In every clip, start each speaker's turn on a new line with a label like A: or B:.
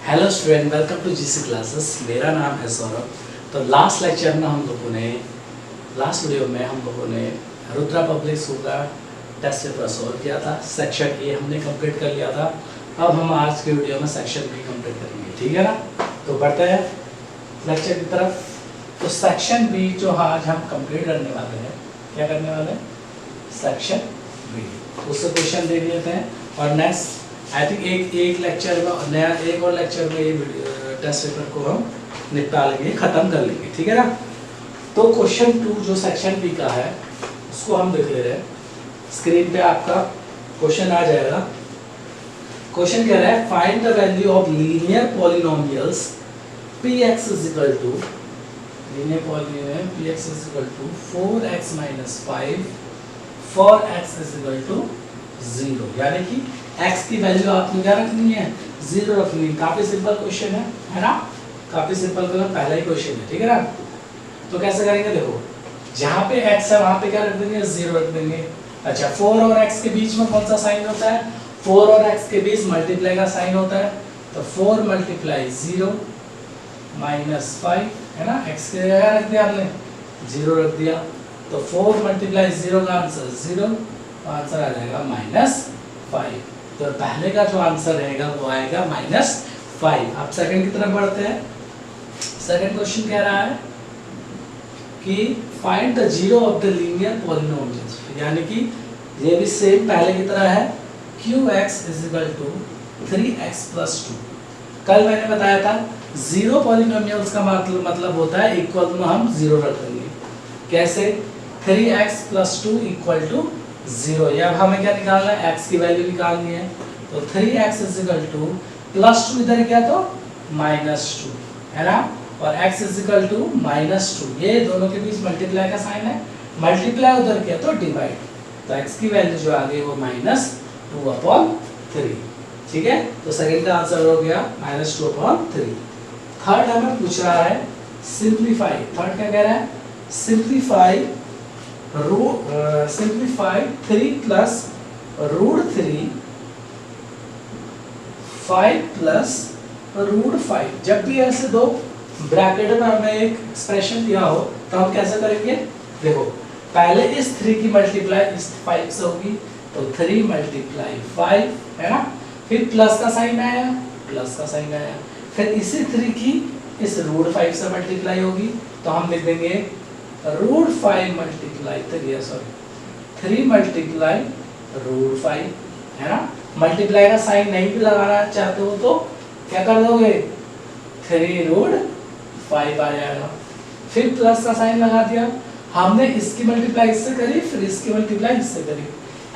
A: Hello student, welcome to GC classes. मेरा नाम है सौरभ। तो लास्ट लेक्चर में लास्ट वीडियो में हम लोगों ने रुद्रा पब्लिक स्कूल का टेस्ट पेपर सॉल्व किया था। सेक्शन ए हमने कंप्लीट कर लिया था। अब हम आज के वीडियो में सेक्शन बी कंप्लीट करेंगे, ठीक है ना। तो बढ़ते हैं लेक्चर की तरफ। तो सेक्शन बी जो आज हम कंप्लीट करने वाले हैं, क्या करने वाले हैं, सेक्शन बी। उससे क्वेश्चन दे देते हैं और नेक्स्ट आई थिंक एक लेक्चर में नया एक और लेक्चर में ये टेस्ट पेपर को हम निपटा लेंगे, खत्म कर लेंगे, ठीक है ना। तो क्वेश्चन 2 जो सेक्शन बी का है उसको हम देख ले रहे हैं। स्क्रीन पे आपका क्वेश्चन आ जाएगा। क्वेश्चन कह रहा है find the value of linear polynomials px is equal to linear polynomial px is equal to 4x minus 5 for x is equal to 0, यानी कि x की वैल्यू आपने क्या रखनी है, 0 रखनी है। काफी सिंपल क्वेश्चन है ना, काफी सिंपल पहला ही क्वेश्चन है, ठीक है ना। तो कैसे करेंगे, देखो जहाँ पे x है वहाँ पे क्या रख देंगे, 0 रख देंगे। अच्छा, 4 और x के बीच में कौन सा साइन होता है, 4 और x के बीच मल्टीप्लाई का साइन होता है। तो 4 मल्टीप्लाई 0 माइनस 5 है ना, x के जगह रख दिया हमने, 0 रख दिया। तो 4 मल्टीप्लाई 0 का आंसर 0, आंसर आ जाएगा -5। तो पहले का जो आंसर रहेगा वो आएगा -5। अब सेकंड की तरफ बढ़ते हैं। सेकंड क्वेश्चन कह रहा है कि find the zero of the linear polynomials, यानी कि ये भी सेम पहले की तरह है। qx is equal to 3x plus 2। कल मैंने बताया था जीरो पॉलिनोमियल्स का मतलब होता है इक्वल में हम 0 रख देंगे। कैसे, 3x plus 2 इक्वल टू 0। अब हमें क्या निकालना है, x की वैल्यू निकालनी है। तो 3x is equal to +2 इधर क्या, तो -2 है ना, और x is equal to -2। ये दोनों के बीच मल्टीप्लाई का साइन है, मल्टीप्लाई उधर क्या, तो डिवाइड। तो x की वैल्यू जो आ गई वो -2/3, ठीक है। तो सेकंड का आंसर हो गया -2/3। थर्ड हमें पूछ रहा है सिंप्लीफाई। थर्ड क्या कह रहा है, सिंप्लीफाई 3 plus √3 5 plus √5। जब भी ऐसे दो ब्रैकेट में हमें एक एक्सप्रेशन दिया हो तो हम कैसे करेंगे, देखो पहले इस 3 की मल्टीप्लाई इस 5 से होगी, तो 3 मल्टीप्लाई 5 है ना, फिर प्लस का साइन आया, प्लस का साइन आया, फिर इसी 3 की इस √5 से मल्टीप्लाई होगी, तो हम लिख देंगे √5 मल्टीप्लाई 3 मल्टीप्लाई √5 है ना। मल्टीप्लाई का साइन नहीं भी लगाना चाहते हो तो क्या कर दोगे, 3√5 आ जाएगा। फिर प्लस का साइन लगा दिया, हमने इसकी मल्टीप्लाई इससे करी, फिर इसकी मल्टीप्लाई इससे करी।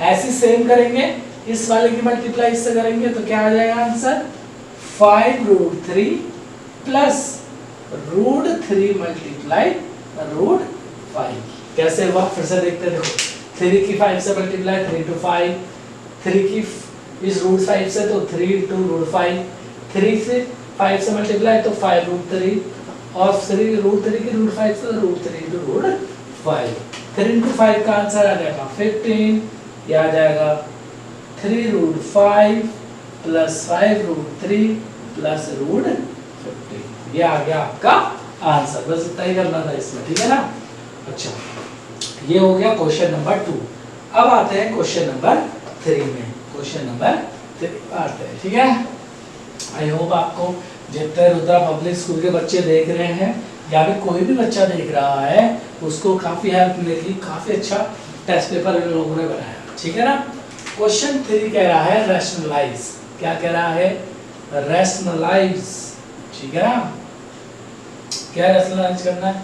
A: ऐसे सेम करेंगे, इस वाले की मल्टीप्लाई इससे करेंगे तो क्या आ जाएगा आंसर, 5√3 प्लस √3 मल्टीप्लाई √5। कैसे हुआ, फिर से देखते हैं। देखो 3 की 5 से मल्टीप्लाई 3 to 5, 3 की इस √5 से तो 3 into √5, 3 से 5 से मल्टीप्लाई तो 5√3, और 3√3 की √5 से √3 into √5। 3 into 5 का आंसर आ जाएगा 15। ये आ जाएगा 3√5 प्लस 5√3 प्लस √15। ये आ गया आपका आंसर। बस इतना ही करना था इसमें, ठीक है ना। अच्छा, ये हो गया क्वेश्चन नंबर 2। अब आते हैं क्वेश्चन नंबर 3 में। क्वेश्चन नंबर 3 आते हैं, ठीक है। आई होप आपको जितने रुद्रा पब्लिक स्कूल के बच्चे देख रहे हैं या फिर कोई भी बच्चा देख रहा है उसको काफी हेल्प मिलेगी। काफी अच्छा टेस्ट पेपर इन लोगों ने बनाया, ठीक है ना। क्वेश्चन 3 कह रहा है रैशनलाइज। क्या कह रहा है, रैशनलाइज, ठीक है ना। क्या रैशनलाइज करना है,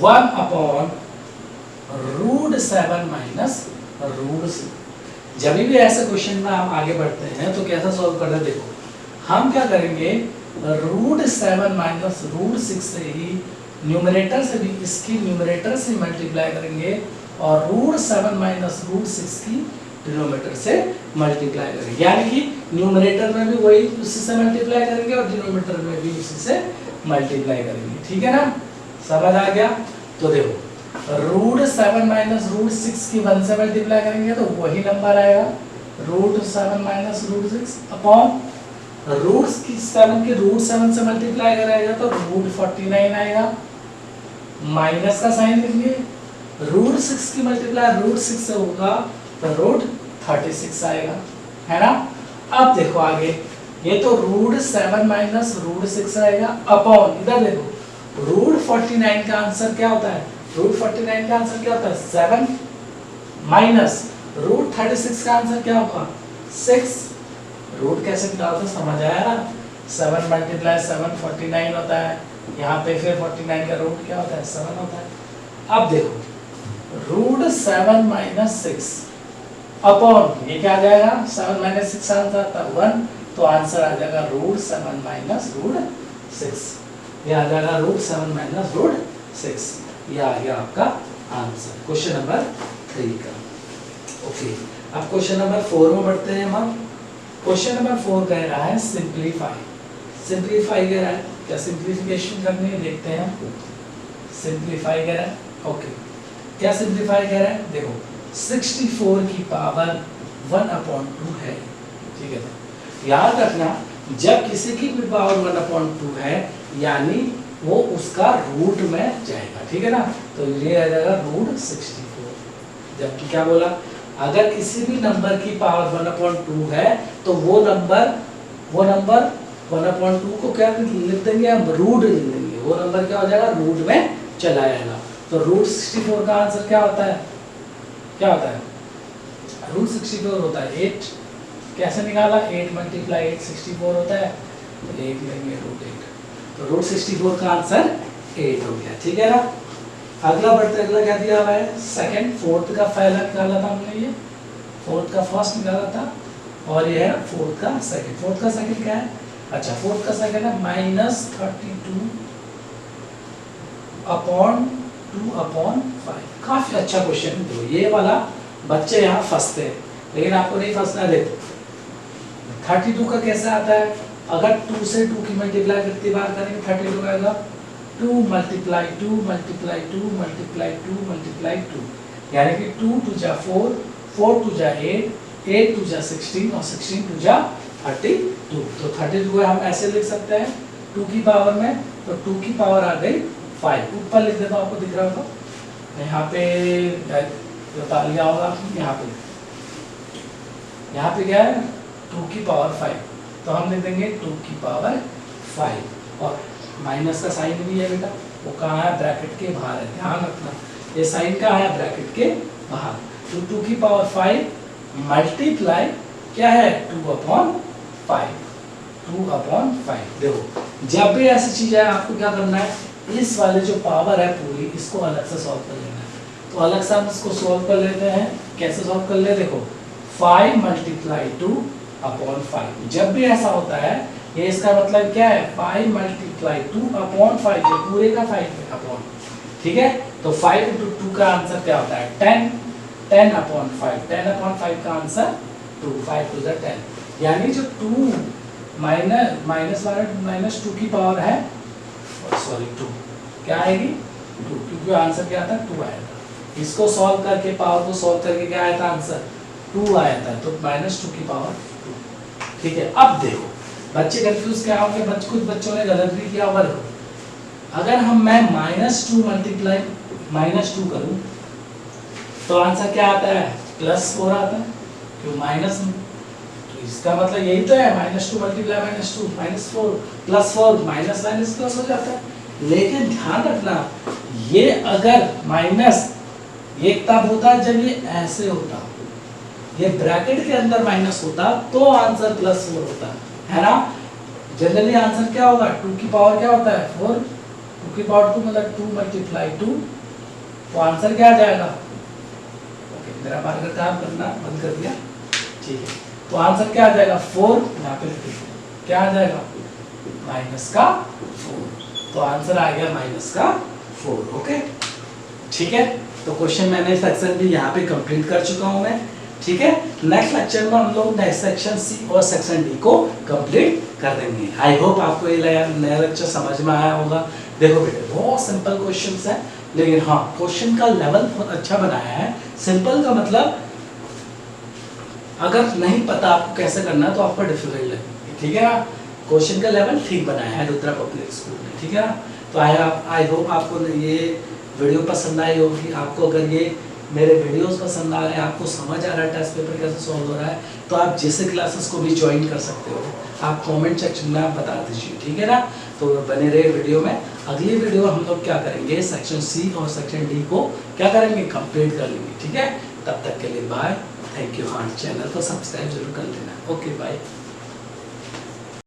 A: 1/√7 माइनस √6। जब भी ऐसे क्वेश्चन में हम आगे बढ़ते हैं तो कैसा सॉल्व करना है, देखो हम क्या करेंगे, √7 माइनस √6 से ही न्यूमरेटर से भी इसकी न्यूमरेटर से मल्टीप्लाई करेंगे, और √7 माइनस √6 की डिनोमिनेटर से मल्टीप्लाई करेंगे। यानी कि न्यूमरेटर में भी वही उसी से मल्टीप्लाई करेंगे और डिनोमिनेटर में भी उसी से मल्टीप्लाई करेंगे, ठीक है ना। समझ आ गया। तो देखो √7 माइनस √6 की 1 से मल्टीप्लाई करेंगे तो वही नंबर आएगा √7 माइनस √6 अपॉन रूट्स की 7 के रूट 7 से मल्टीप्लाई कराएगा तो रूट 49 आएगा, माइनस का साइन लिखिए, रूट 6 की मल्टीप्लाई रूट 6 से होगा तो रूट 36 आएगा, है ना। अब देखो आगे, ये तो रूट 7 माइनस रूट 6 आएगा अपॉन, इधर देखो रूट 49 का आंसर क्या होता है, रूट 49 का आंसर क्या होता है 7 माइनस रूट 36 का आंसर क्या होगा 6। रूट कैसे निकालते समझ आया ना, 7 मल्टीप्लाई 7 49 होता है, यहाँ पे फिर 49 का रूट क्या होता है 7 होता है। अब देखो रूट 7 माइनस 6 अपॉन ये क्या आ जाएगा 7 माइनस 6 आंसर आता है 1, तो आंसर आ जाएगा रूट 7 माइनस रूट 6, ये आ जाएगा रूट 7 माइनस रूट 6, ये आ गया आपका आंसर क्वेश्चन नंबर 3 का। ओके, अब क्वेश्चन नंबर 4 में बढ़ते हैं हम। क्वेश्चन नंबर 4 कह रहा है सिंप्लीफाई, सिंप्लीफाई कह रहा है, क्या सिंप्लीफिकेशन करनी है देखते हैं। सिंप्लीफाई कह रहा है, ओके क्या सिंप्लीफाई कह रहा है, देखो 64 की पावर 1/2 है, ठीक है। याद रखना जब किसी की भी पावर 1/2 है यानी वो उसका रूट में जाएगा, ठीक है ना, तो ये आ जाएगा रूट 64। जबकि क्या बोला, अगर किसी भी नंबर की पावर 1/2 है तो वो नंबर 1/2 को क्या लिख देंगे हम, रूट लिख देंगे, वो नंबर क्या हो जाएगा रूट में चला जाएगा। तो रूट 64 का आंसर क्या होता है, क्या होता है रूट 64 होता है 8। कैसे निकाला, 8 मल्टीप्लाई 8 64 होता है, तो 1 लेंगे रूट 8, तो रूट 64 का आंसर 8 हो गया, ठीक है ना। अगला बढ़ते, अगला क्या दिया हुआ है सेकंड, फोर्थ का पहला निकाला था हमने, ये फोर्थ का फर्स्ट निकाला था, और ये है फोर्थ का सेकंड। फोर्थ का सेकंड क्या है, अच्छा फोर्थ का सेकंड है -32 अपॉन 2/5। काफी अच्छा क्वेश्चन है, ये वाला बच्चे यहाँ फंसते हैं, लेकिन आपको नहीं फंसना। देखो 32 का कैसे आता है, अगर 2 से 2 की मल्टीप्लाई कितनी बार करेंगे 32 का आएगा 2 मल्टीप्लाई 2 मल्टीप्लाई 2 मल्टीप्लाई 2 मल्टीप्लाई 2, यानी कि 2 2 जा 4, 4 2 जा 8, 8 2 जा 16 और 16 2 जा 32। तो 32 को हम ऐसे लिख सकते हैं 2 की पावर में, तो 2 की पावर आ गई 5। ऊपर लिख देता हूँ, आपको दिख रहा होगा, यहाँ पे बता लिया होगा, यहाँ पे क्या है 2 की पावर 5, तो हम लिख देंगे 2 की पावर 5, और माइनस का साइन भी है बेटा, वो कहाँ है ब्रैकेट के बाहर है, ध्यान रखना ये साइन कहाँ है ब्रैकेट के बाहर। तो 2 की पावर 5 मल्टीप्लाई क्या है 2/5, 2/5। देखो जब भी ऐसी चीज है आपको क्या करना है, इस वाले जो पावर है पूरी इसको अलग से सॉल्व कर लेना है। तो अलग से हम इसको सॉल्व कर लेते हैं, कैसे सॉल्व कर ले, देखो 5 मल्टीप्लाई 2/5। जब भी ऐसा होता है ये इसका मतलब क्या है 5 मल्टीप्लाई 2/5, जो पूरे का 5 है अपॉन, ठीक है। तो 5 × 2 का आंसर क्या होता है 10, 10/5, 10/5 का आंसर 2, 5 2 10, यानी जो 2 माइनस 2 की पावर है, सॉरी 2 क्या आएगी 2, क्योंकि आंसर क्या था 2 आया था। इसको सॉल्व करके पावर को सॉल्व करके क्या आया था आंसर 2 आया था, तो -2 की पावर 2, ठीक है। अब देखो बच्चे कंफ्यूज क्या होंगे, कुछ बच्चों ने गलत भी किया होगा। देखो अगर मैं -2 मल्टीप्लाई -2 करूं तो आंसर क्या आता है +4 आता है, क्यों माइनस, तो इसका मतलब यही तो है -2 मल्टीप्लाई -2 -4 +4 माइनस प्लस हो जाता है। लेकिन ध्यान रखना ये अगर माइनस, ये तब होता है जब ये ऐसे होता, ये ब्रैकेट के अंदर माइनस होता तो आंसर +4 होता है ना। जनरली आंसर क्या होगा 2 की पावर क्या होता है 4, 2 की पावर 2 मतलब 2 मल्टीप्लाई 2, तो आंसर क्या आ जाएगा, ओके मेरा मार्कर काम करना बंद कर दिया, ठीक है। तो आंसर क्या आ जाएगा 4, यहाँ पे लिख दीजिए क्या आ जाएगा -4, तो आंसर आ गया -4, ओके ठीक है। तो क्वेश्चन मैंने सेक्शन भी यहाँ पे कंप्लीट कर चुका हूँ मैं, ठीक है। नेक्स्ट लेक्चर में हम लोग नेक्स्ट सेक्शन सी और सेक्शन डी को कंप्लीट कर देंगे। आई होप आपको ये नया लेक्चर समझ में आया होगा। देखो बेटे बहुत सिंपल क्वेश्चंस है, लेकिन हाँ क्वेश्चन का लेवल बहुत अच्छा बनाया है। सिंपल का मतलब अगर नहीं पता आपको कैसे करना है तो आपको डिफिकल्ट लगेगा, ठीक है ना। क्वेश्चन का लेवल ठीक बनाया है रुद्रा पब्लिक स्कूल ने, ठीक है ना। तो आई होप आपको ये वीडियो पसंद आई होगी। आपको अगर ये मेरे वीडियोस पसंद आ रहे हैं, आपको समझ आ रहा है टेस्ट पेपर कैसे सॉल्व हो रहा है, तो आप जिस क्लासेस को भी ज्वाइन कर सकते हो। आप कमेंट सेक्शन में आप बता दीजिए, ठीक है ना। तो बने रहे वीडियो में। अगली वीडियो हम लोग क्या करेंगे, सेक्शन सी और सेक्शन डी को क्या करेंगे, कंप्लीट कर लेंगे, ठीक है। तब तक के लिए बाय, थैंक यू। हाँ, चैनल को सब्सक्राइब जरूर कर लेना। Okay, bye.